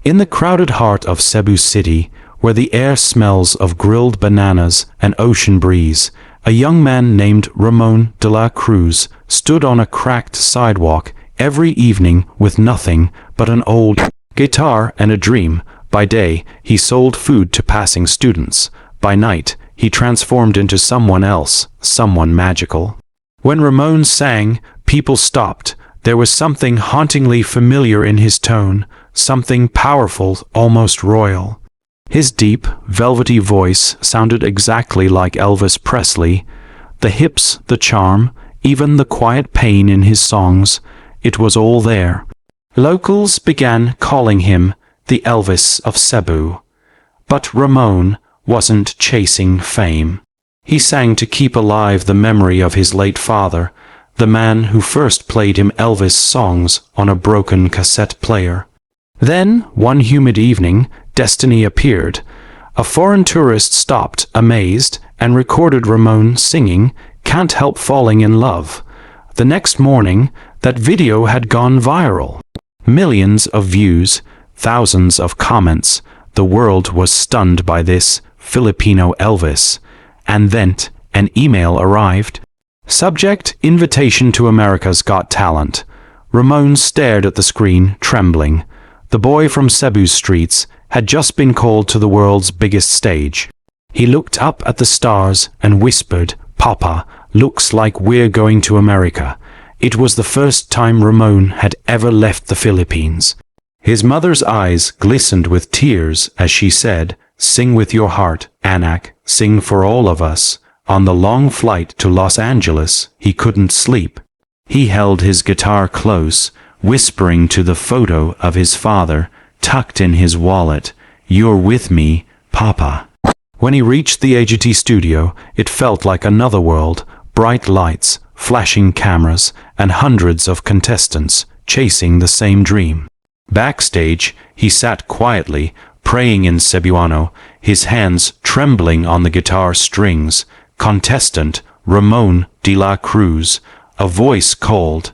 In the crowded heart of Cebu City, where the air smells of grilled bananas and ocean breeze, a young man named Ramon Dela Cruz stood on a cracked sidewalk every evening with nothing but an old guitar and a dream. By day, he sold food to passing students. By night, he transformed into someone else, someone magical. When Ramon sang, people stopped. There was something hauntingly familiar in his tone, something powerful, almost royal. His deep, velvety voice sounded exactly like Elvis Presley. The hips, the charm, even the quiet pain in his songs, it was all there. Locals began calling him the Elvis of Cebu. But Ramon wasn't chasing fame. He sang to keep alive the memory of his late father, the man who first played him Elvis songs on a broken cassette player. Then, one humid evening, destiny appeared. A foreign tourist stopped, amazed, and recorded Ramon singing "Can't Help Falling in Love." The next morning, that video had gone viral. Millions of views, thousands of comments. The world was stunned by this Filipino Elvis. And then, an email arrived. Subject: Invitation to America's Got Talent. Ramon stared at the screen, trembling. The boy from Cebu's streets had just been called to the world's biggest stage. He looked up at the stars and whispered, "Papa, looks like we're going to America." It was the first time Ramon had ever left the Philippines. His mother's eyes glistened with tears as she said, "Sing with your heart, Anak, sing for all of us." On the long flight to Los Angeles, he couldn't sleep. He held his guitar close, whispering to the photo of his father, tucked in his wallet, "You're with me, Papa." When he reached the AGT studio, it felt like another world, bright lights, flashing cameras, and hundreds of contestants chasing the same dream. Backstage, he sat quietly, praying in Cebuano, his hands trembling on the guitar strings. Contestant Ramon Dela Cruz, a voice called.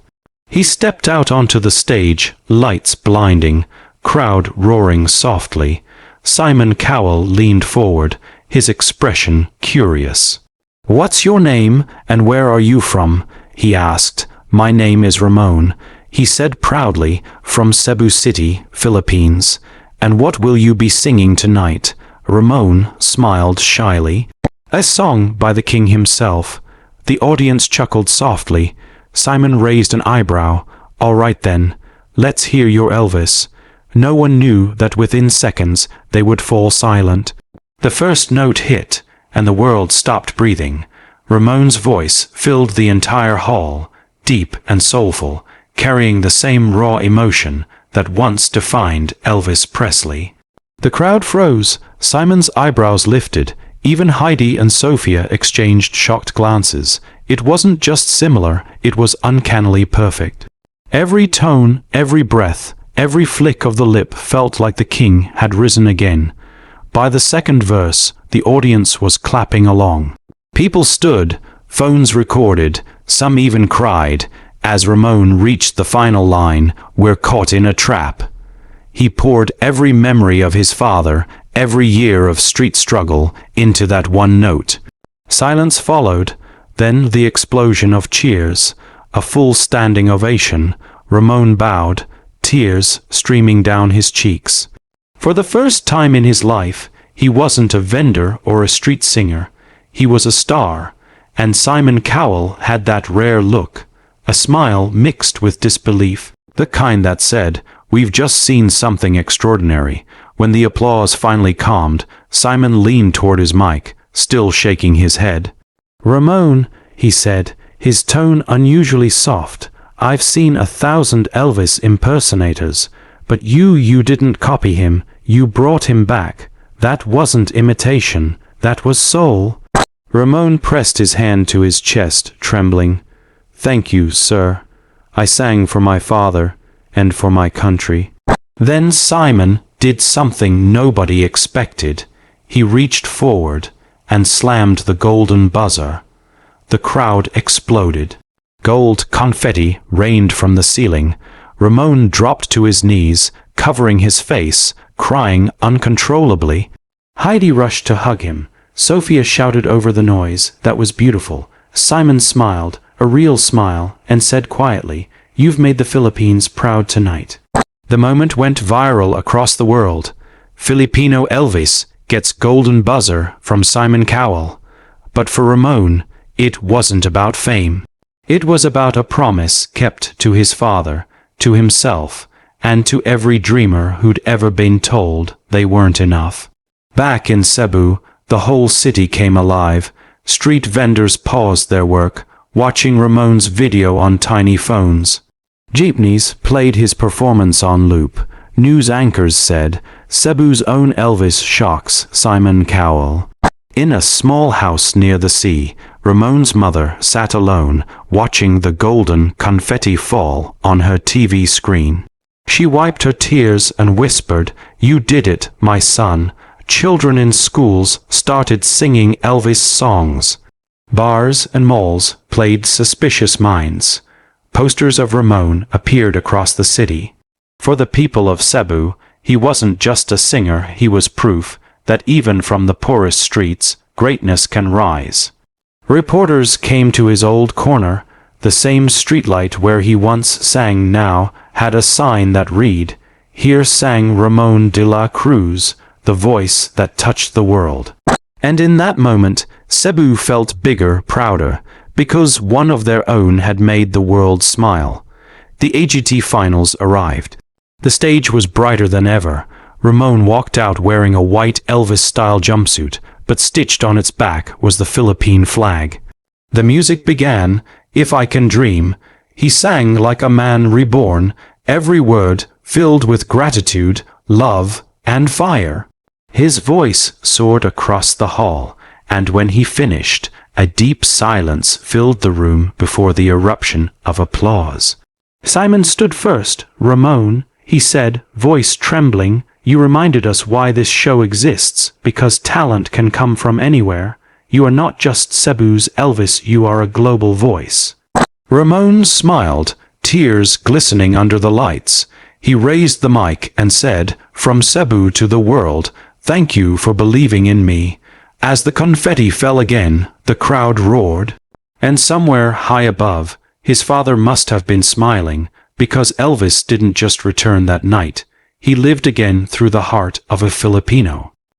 He stepped out onto the stage, lights blinding, crowd roaring softly. Simon Cowell leaned forward, his expression curious. "What's your name, and where are you from?" he asked. "My name is Ramon," he said proudly, "from Cebu City, Philippines." "And what will you be singing tonight?" Ramon smiled shyly. "A song by the king himself." The audience chuckled softly. Simon raised an eyebrow. "All right then, let's hear your Elvis." No one knew that within seconds they would fall silent. The first note hit, and the world stopped breathing. Ramon's voice filled the entire hall, deep and soulful, carrying the same raw emotion that once defined Elvis Presley. The crowd froze. Simon's eyebrows lifted. Even Heidi and Sophia exchanged shocked glances. It wasn't just similar, it was uncannily perfect. Every tone, every breath, every flick of the lip felt like the king had risen again. By the second verse, the audience was clapping along. People stood, phones recorded, some even cried. As Ramon reached the final line, "We're caught in a trap." He poured every memory of his father, every year of street struggle, into that one note. Silence followed, then the explosion of cheers, a full standing ovation. Ramon bowed, tears streaming down his cheeks. For the first time in his life, he wasn't a vendor or a street singer. He was a star, and Simon Cowell had that rare look, a smile mixed with disbelief, the kind that said, "We've just seen something extraordinary." When the applause finally calmed, Simon leaned toward his mic, still shaking his head. "Ramon," he said, his tone unusually soft, "I've seen 1,000 Elvis impersonators, but you didn't copy him, you brought him back. That wasn't imitation, that was soul." Ramon pressed his hand to his chest, trembling. "Thank you, sir. I sang for my father and for my country." Then Simon did something nobody expected. He reached forward and slammed the golden buzzer. The crowd exploded. Gold confetti rained from the ceiling. Ramon dropped to his knees, covering his face, crying uncontrollably. Heidi rushed to hug him. Sophia shouted over the noise, "That was beautiful." Simon smiled, a real smile, and said quietly, "You've made the Philippines proud tonight." The moment went viral across the world. Filipino Elvis gets Golden Buzzer from Simon Cowell. But for Ramon, it wasn't about fame. It was about a promise kept to his father, to himself, and to every dreamer who'd ever been told they weren't enough. Back in Cebu, the whole city came alive. Street vendors paused their work, watching Ramon's video on tiny phones. Jeepneys played his performance on loop. News anchors said, "Cebu's own Elvis shocks Simon Cowell." In a small house near the sea, Ramon's mother sat alone, watching the golden confetti fall on her TV screen. She wiped her tears and whispered, "You did it, my son." Children in schools started singing Elvis songs. Bars and malls played Suspicious Minds. Posters of Ramon appeared across the city. For the people of Cebu, he wasn't just a singer, he was proof that even from the poorest streets, greatness can rise. Reporters came to his old corner. The same streetlight where he once sang now had a sign that read, "Here sang Ramon Dela Cruz, the voice that touched the world." And in that moment, Cebu felt bigger, prouder, because one of their own had made the world smile. The AGT finals arrived. The stage was brighter than ever. Ramon walked out wearing a white Elvis-style jumpsuit, but stitched on its back was the Philippine flag. The music began, "If I Can Dream." He sang like a man reborn, every word filled with gratitude, love, and fire. His voice soared across the hall, and when he finished, a deep silence filled the room before the eruption of applause. Simon stood first. "Ramon," he said, voice trembling, "you reminded us why this show exists, because talent can come from anywhere. You are not just Cebu's Elvis, you are a global voice." Ramon smiled, tears glistening under the lights. He raised the mic and said, "From Cebu to the world, thank you for believing in me." As the confetti fell again, the crowd roared. And somewhere high above, his father must have been smiling, because Elvis didn't just return that night. He lived again through the heart of a Filipino.